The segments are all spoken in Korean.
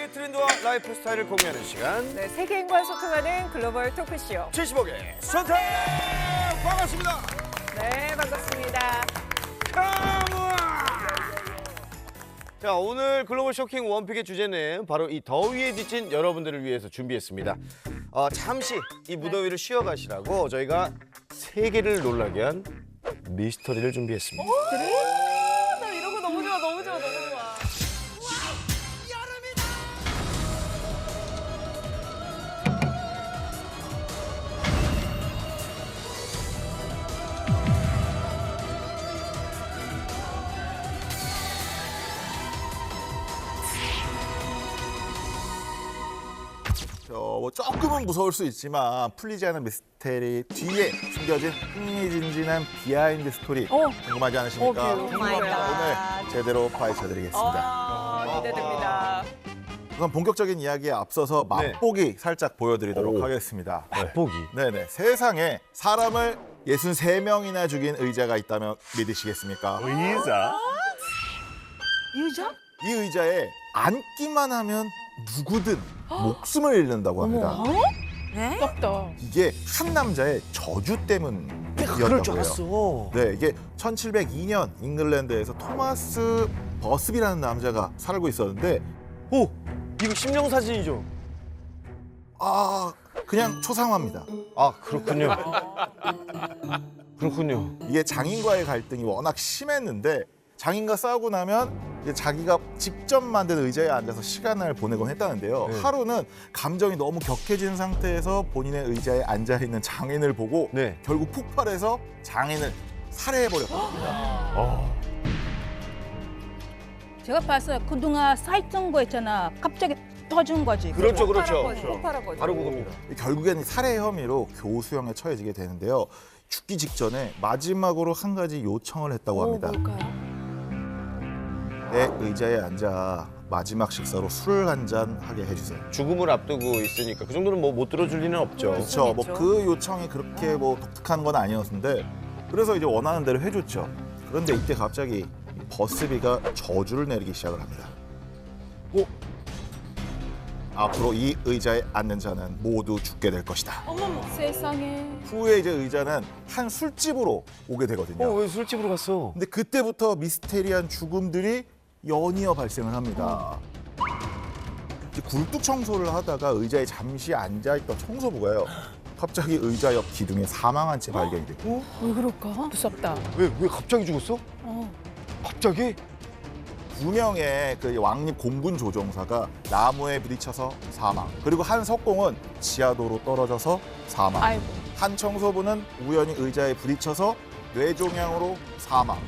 세계 트렌드와 라이프 스타일을 공유하는 시간. 네, 세계인과 소통하는 글로벌 토크쇼. 75개 선택! 반갑습니다. 네, 반갑습니다. 자, 오늘 글로벌 쇼킹 원픽의 주제는 바로 이 더위에 지친 여러분들을 위해서 준비했습니다. 잠시 이 무더위를 쉬어가시라고 저희가 세계를 놀라게 한 미스터리를 준비했습니다. 그래? 나 이런 거 너무 좋아, 너무 좋아, 너무 좋아. 뭐 조금은 무서울 수 있지만 풀리지 않은 미스테리 뒤에 숨겨진 흥미진진한 비하인드 스토리 궁금하지 않으십니까? 오늘 제대로 파헤쳐드리겠습니다. 기대됩니다. 우선 본격적인 이야기에 앞서서 맛보기 살짝 보여드리도록 하겠습니다. 맛보기? 네네. 세상에 사람을 63명이나 죽인 의자가 있다면 믿으시겠습니까? 의자? 유자? 이 의자에 앉기만 하면 누구든 목숨을 잃는다고 합니다. 무섭다. 이게 한 남자의 저주 때문이었다고 그럴 줄 해요. 알았어. 네, 이게 1702년 잉글랜드에서 토마스 버스비라는 남자가 살고 있었는데 오! 이거 심령 사진이죠? 그냥 초상화입니다. 아, 그렇군요. 그렇군요. 이게 장인과의 갈등이 워낙 심했는데 장인과 싸우고 나면 이제 자기가 직접 만든 의자에 앉아서 시간을 보내곤 했다는데요. 네. 하루는 감정이 너무 격해진 상태에서 본인의 의자에 앉아있는 장인을 보고 네. 결국 폭발해서 장인을 살해해버렸거든요. 제가 봤어요. 그동안 쌓였던 거 있잖아. 갑자기 터진 거지. 그렇죠, 그렇죠. 폭발한 거죠. 바로 그겁니다. 결국에는 살해 혐의로 교수형에 처해지게 되는데요. 죽기 직전에 마지막으로 한 가지 요청을 했다고 합니다. 뭘까요? 내 의자에 앉아 마지막 식사로 술을 한 잔 하게 해주세요. 죽음을 앞두고 있으니까 그 정도는 뭐 못 들어줄 리는 없죠. 그렇죠. 뭐 있죠. 그 요청이 그렇게 뭐 독특한 건 아니었는데 그래서 이제 원하는 대로 해줬죠. 그런데 이때 갑자기 버스비가 저주를 내리기 시작을 합니다. 앞으로 이 의자에 앉는 자는 모두 죽게 될 것이다. 어머머, 세상에. 후에 이제 의자는 한 술집으로 오게 되거든요. 왜 술집으로 갔어? 근데 그때부터 미스테리한 죽음들이 연이어 발생을 합니다. 이제 굴뚝 청소를 하다가 의자에 잠시 앉아있던 청소부가요. 갑자기 의자 옆 기둥에 사망한 채 발견이 돼요. 왜 그럴까? 무섭다. 왜 갑자기 죽었어? 갑자기? 2명의 그 왕립 공군 조종사가 나무에 부딪혀서 사망. 그리고 한 석공은 지하도로 떨어져서 사망. 아이고. 한 청소부는 우연히 의자에 부딪혀서 뇌종양으로 사망.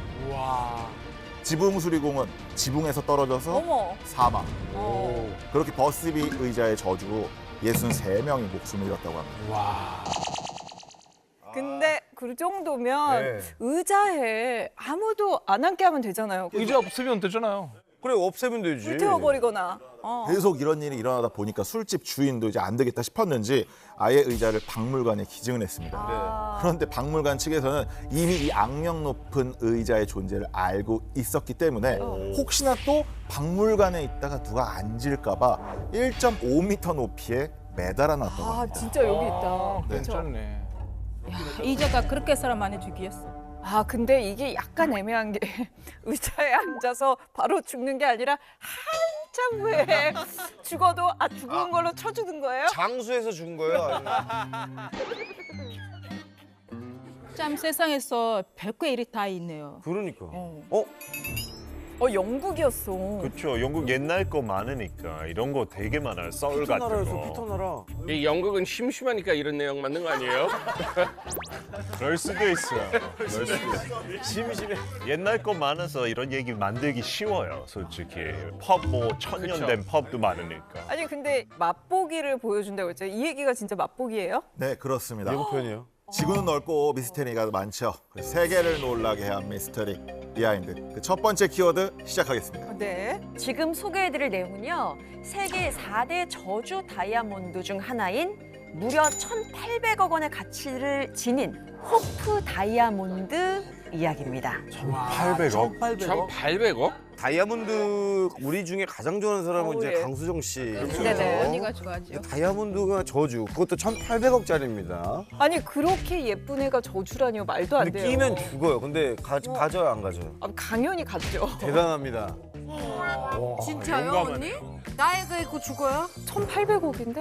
지붕 수리공은 지붕에서 떨어져서 어머. 사망. 어. 그렇게 버스비 의자의 저주로 63명이 목숨을 잃었다고 합니다. 근데 그 정도면 네. 의자에 아무도 안 앉게 하면 되잖아요. 의자 없으면 되잖아요. 그래, 없애면 되지. 불태워버리거나. 계속 이런 일이 일어나다 보니까 술집 주인도 이제 안 되겠다 싶었는지 아예 의자를 박물관에 기증을 했습니다. 그런데 박물관 측에서는 이미 이 악명 높은 의자의 존재를 알고 있었기 때문에 혹시나 또 박물관에 있다가 누가 앉을까 봐 1.5m 높이에 매달아 놨다고 합니다. 진짜 여기 있다. 그렇죠? 괜찮네. 이자가 그렇게 사람 많이 죽이었어. 근데 이게 약간 애매한 게 의자에 앉아서 바로 죽는 게 아니라 한참 후에 죽어도 죽은 걸로 쳐주는 거예요? 장수에서 죽은 거예요? 아니면... 참 세상에서 별거 일이 다 있네요. 그러니까. 영국이었어. 그렇죠. 영국 옛날 거 많으니까 이런 거 되게 많아요. 썰 같은 피터나라였어, 거. 피터나라. 이 영국은 심심하니까 이런 내용 만든 거 아니에요? 그럴 수도 있어요. 심심해. 옛날 거 많아서 이런 얘기 만들기 쉬워요. 솔직히 펍 뭐 천년 된 펍도 많으니까. 아니 근데 맛보기를 보여준다고 했죠. 이 얘기가 진짜 맛보기예요? 네, 그렇습니다. 예고편이에요. 지구는 넓고 미스테리가 많죠. 그래서 세계를 놀라게 한 미스터리 비하인드. 그 첫 번째 키워드 시작하겠습니다. 네. 지금 소개해드릴 내용은요. 세계 4대 저주 다이아몬드 중 하나인 무려 1,800억 원의 가치를 지닌 호프 다이아몬드 이야기입니다. 1,800억? 1,800억? 다이아몬드 우리 중에 가장 좋아하는 사람은 이제 예. 강수정 씨. 네네. 언니가 좋아하죠. 다이아몬드가 저주. 그것도 1,800억짜리입니다. 아니 그렇게 예쁜 애가 저주라니요. 말도 안 근데 돼요. 끼면 죽어요. 근데 가져요, 안 가져요? 아, 당연히 갔죠. 대단합니다. 진짜요, 언니? 나이가 있고 죽어요? 1,800억인데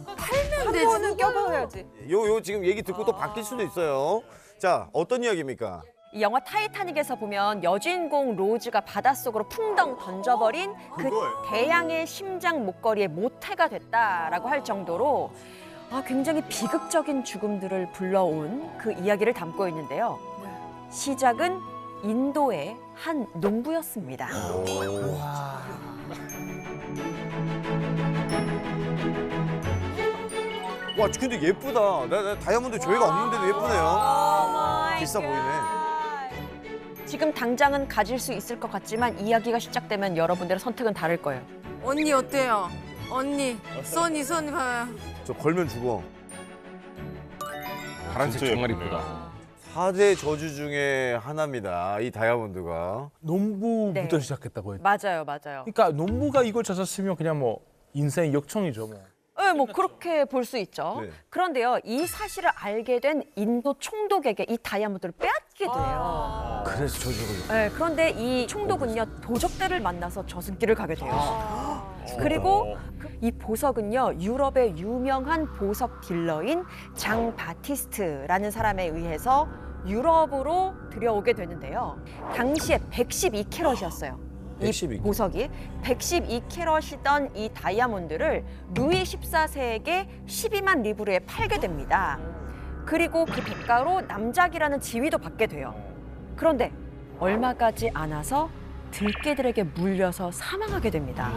팔면 한 되지. 번은 껴봐야지. 요 지금 얘기 듣고 또 바뀔 수도 있어요. 자, 어떤 이야기입니까? 이 영화 타이타닉에서 보면 여주인공 로즈가 바닷속으로 풍덩 던져버린 그 대양의 심장 목걸이의 모태가 됐다라고 할 정도로 굉장히 비극적인 죽음들을 불러온 그 이야기를 담고 있는데요. 시작은 인도의 한 농부였습니다. 와, 근데 예쁘다. 나 다이아몬드 조회가 없는데도 예쁘네요. 비싸 보이네. 지금 당장은 가질 수 있을 것 같지만 이야기가 시작되면 여러분들의 선택은 다를 거예요. 언니 어때요? 언니, 써니 봐요. 저 걸면 죽어. 파란색 진짜 정말 예쁘네요. 이쁘다. 4대 저주 중에 하나입니다. 이 다이아몬드가. 농부부터 네. 시작했다고 했죠. 맞아요, 맞아요. 그러니까 농부가 이걸 찾았으면 그냥 뭐 인생 역청이죠 뭐. 네, 뭐 그렇게 볼 수 있죠. 네. 그런데요, 이 사실을 알게 된 인도 총독에게 이 다이아몬드를 빼앗기게 돼요. 그래서 저주가. 네, 그런데 이 총독은요, 도적들을 만나서 저승길을 가게 돼요. 그리고 이 보석은요, 유럽의 유명한 보석 딜러인 장 바티스트라는 사람에 의해서 유럽으로 들여오게 되는데요. 당시에 112캐럿이었어요. 이 112 보석이 112캐럿이던 이 다이아몬드를 루이 14세에게 12만 리브르에 팔게 됩니다. 그리고 그 대가로 남작이라는 지위도 받게 돼요. 그런데 얼마 가지 않아서 들깨들에게 물려서 사망하게 됩니다.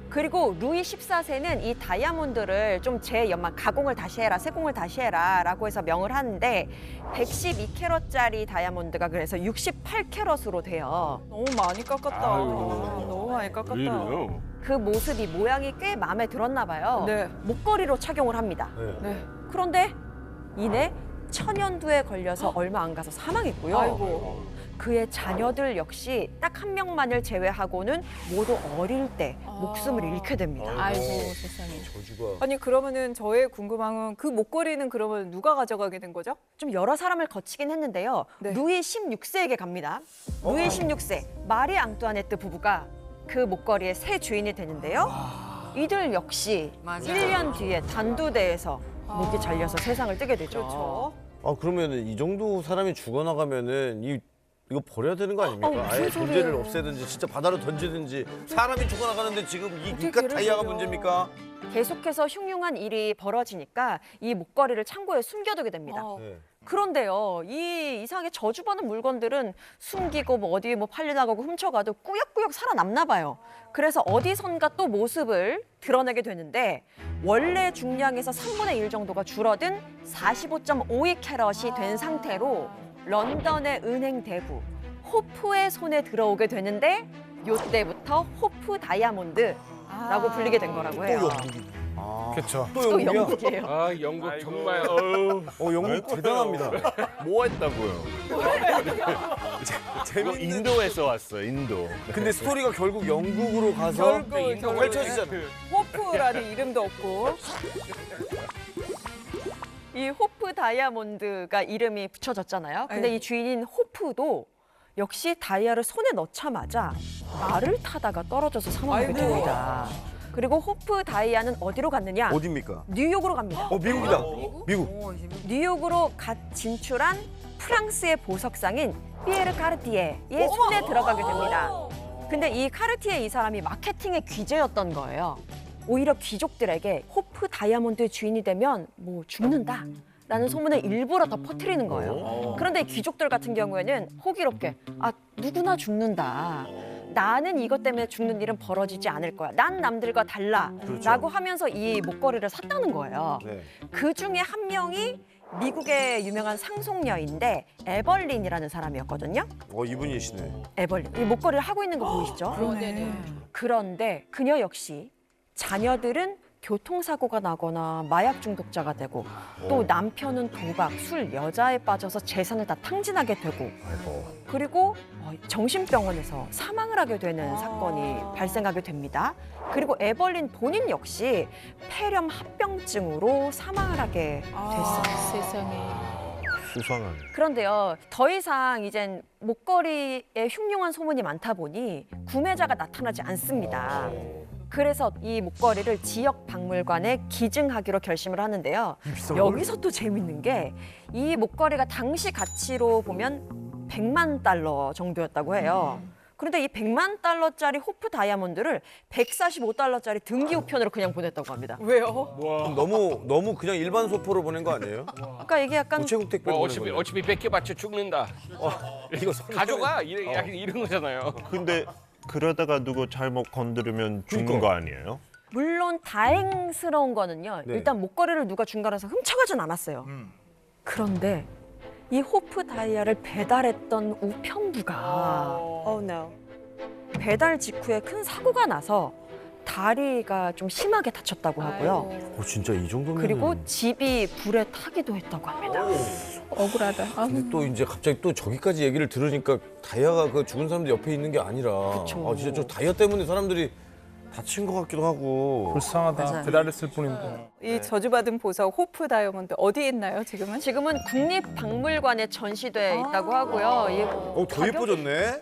그리고 루이 14세는 이 다이아몬드를 좀 재연마 가공을 다시 해라, 세공을 다시 해라 라고 해서 명을 하는데 112캐럿짜리 다이아몬드가 그래서 68캐럿으로 돼요. 너무 많이 깎았다. 너무 많이 왜 깎았다. 이래요? 그 모습이 모양이 꽤 마음에 들었나 봐요. 네. 목걸이로 착용을 합니다. 네. 그런데 이내 천연두에 걸려서 얼마 안 가서 사망했고요. 아이고. 그의 자녀들 역시 딱 한 명만을 제외하고는 모두 어릴 때 목숨을 잃게 됩니다. 아이고 세상에. 저주가. 아니 그러면은 저의 궁금한 건 그 목걸이는 그러면 누가 가져가게 된 거죠? 좀 여러 사람을 거치긴 했는데요. 네. 루이 16세에게 갑니다. 루이 16세, 마리 앙뚜아네트 부부가 그 목걸이의 새 주인이 되는데요. 이들 역시 맞아요. 1년 뒤에 단두대에서 목이 잘려서 세상을 뜨게 되죠. 그렇죠. 아, 그러면은 이 정도 사람이 죽어나가면은 이거 버려야 되는 거 아닙니까? 무슨 아예 소리예요. 존재를 없애든지 진짜 바다로 던지든지 사람이 죽어나가는데 지금 어떻게 이깟 걔를 다이아가 버려. 문제입니까? 계속해서 흉흉한 일이 벌어지니까 이 목걸이를 창고에 숨겨두게 됩니다. 네. 그런데요, 이 이상하게 저주받은 물건들은 숨기고 뭐 어디 뭐 팔려나가고 훔쳐가도 꾸역꾸역 살아남나 봐요. 그래서 어디선가 또 모습을 드러내게 되는데 원래 중량에서 3분의 1 정도가 줄어든 45.52캐럿이 된 상태로 런던의 은행 대부 호프의 손에 들어오게 되는데 요때부터 호프 다이아몬드라고 불리게 된 거라고 해요. 아, 그렇죠. 또 또 영국이야? 영국이에요. 아, 영국 정말 어우. 영국 대단합니다. 뭐 했다고요? 재밌는. 인도에서 왔어, 인도. 근데 스토리가 결국 영국으로 가서 결국 펼쳐지잖아요. 호프라는 이름도 없고. 이 호프 다이아몬드가 이름이 붙여졌잖아요. 근데 네. 이 주인인 호프도 역시 다이아를 손에 넣자마자 말을 타다가 떨어져서 사망하게 아이고. 됩니다. 그리고 호프 다이아는 어디로 갔느냐? 어딥니까? 뉴욕으로 갑니다. 미국이다. 미국. 뉴욕으로 갓 진출한 프랑스의 보석상인 피에르 카르티에의 손에 들어가게 됩니다. 근데 이 카르티에 이 사람이 마케팅의 귀재였던 거예요. 오히려 귀족들에게 호프 다이아몬드의 주인이 되면 뭐 죽는다. 라는 소문을 일부러 더 퍼뜨리는 거예요. 그런데 귀족들 같은 경우에는 호기롭게 누구나 죽는다. 나는 이것 때문에 죽는 일은 벌어지지 않을 거야. 난 남들과 달라. 그렇죠. 라고 하면서 이 목걸이를 샀다는 거예요. 네. 그 중에 한 명이 미국의 유명한 상속녀인데 에벌린이라는 사람이었거든요. 이분이시네. 에벌린. 이 목걸이를 하고 있는 거 보이시죠? 네네. 그런데 그녀 역시 자녀들은 교통사고가 나거나 마약 중독자가 되고 또 남편은 도박, 술, 여자에 빠져서 재산을 다 탕진하게 되고 그리고 정신병원에서 사망을 하게 되는 사건이 발생하게 됩니다. 그리고 에벌린 본인 역시 폐렴 합병증으로 사망을 하게 됐어요. 세상에. 수상하네. 그런데요, 더 이상 이젠 목걸이에 흉흉한 소문이 많다 보니 구매자가 나타나지 않습니다. 그래서 이 목걸이를 지역 박물관에 기증하기로 결심을 하는데요. 여기서 또 재밌는 게 이 목걸이가 당시 가치로 보면 100만 달러 정도였다고 해요. 그런데 이 100만 달러짜리 호프 다이아몬드를 145달러짜리 등기 우편으로 그냥 보냈다고 합니다. 왜요? 그럼 너무 그냥 일반 소포로 보낸 거 아니에요? 그러니까 이게 약간 우체국 택배로 보낸 거예요. 어차피 100개 받쳐 죽는다. 이거 가져가 이런 거잖아요. 근데 그러다가 누구 잘못 건드리면 죽는 거 아니에요? 물론 다행스러운 거는요. 네. 일단 목걸이를 누가 중간에서 훔쳐가진 않았어요. 그런데 이 호프 다이아를 배달했던 우편부가 배달 직후에 큰 사고가 나서 다리가 좀 심하게 다쳤다고 하고요. 진짜 이 정도면. 그리고 집이 불에 타기도 했다고 합니다. 억울하다. 아, 근데 또 이제 갑자기 또 저기까지 얘기를 들으니까 다이아가 그 죽은 사람들 옆에 있는 게 아니라 그쵸. 아, 진짜 저 다이아 때문에 사람들이 다친 것 같기도 하고. 불쌍하다. 맞아요. 배달했을 뿐인데. 이 저주받은 보석 호프 다이아몬드 어디에 있나요 지금은? 지금은 국립박물관에 전시돼 있다고 하고요. 더 예뻐졌네.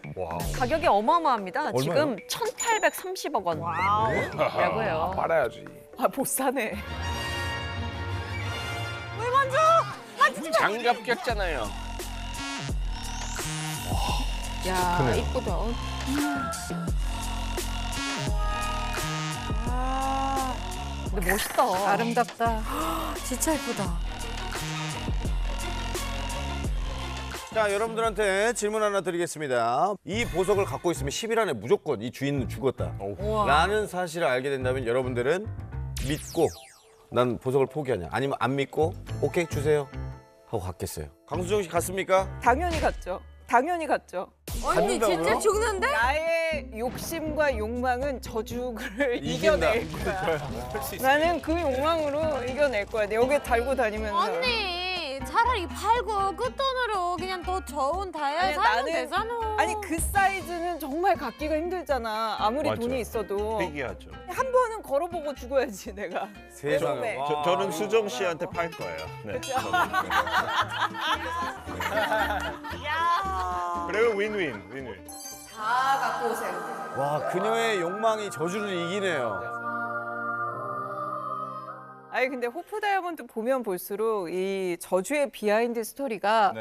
가격이 어마어마합니다. 얼마요? 지금 1,830억 원이라고 해요. 빨아야지. 아 못 사네. 장갑 꼈잖아요. 야, 이쁘다. 근데 멋있다. 아름답다. 진짜 예쁘다. 자, 여러분들한테 질문 하나 드리겠습니다. 이 보석을 갖고 있으면 10일 안에 무조건 이 주인은 죽었다. 라는 사실을 알게 된다면 여러분들은 믿고 난 보석을 포기하냐 아니면 안 믿고 오케이 주세요 하고 갔겠어요. 강수정 씨 갔습니까? 당연히 갔죠. 당연히 갔죠. 언니 받는다고요? 진짜 죽는데? 나의 욕심과 욕망은 저주를 이긴다. 이겨낼 거야. 나는 그 욕망으로 이겨낼 거야. 여기 달고 다니면서. 언니 차라리 팔고 그 돈으로 그냥 더 좋은 다이아 아니, 사면 나는- 되잖아. 아니 그 사이즈는 정말 갖기가 힘들잖아. 아무리 맞아. 돈이 있어도. 희귀하죠. 한 번은 걸어보고 죽어야지 내가. 세상에. 네. 와. 저는 수정 씨한테 팔 거예요. 네. 그리고 윈윈. 다 갖고 오세요. 와, 그녀의 욕망이 저주를 이기네요. 아니 근데 호프 다이아몬드 보면 볼수록 이 저주의 비하인드 스토리가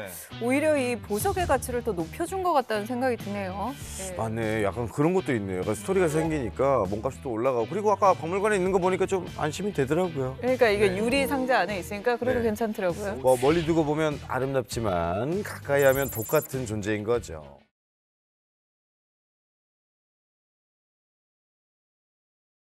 오히려 이 보석의 가치를 더 높여준 것 같다는 생각이 드네요. 네. 맞네. 약간 그런 것도 있네요. 약간 스토리가 생기니까 몸값이 또 올라가고. 그리고 아까 박물관에 있는 거 보니까 좀 안심이 되더라고요. 그러니까 이게 유리 상자 안에 있으니까 그래도 네. 괜찮더라고요. 뭐 멀리 두고 보면 아름답지만 가까이 하면 독 같은 존재인 거죠.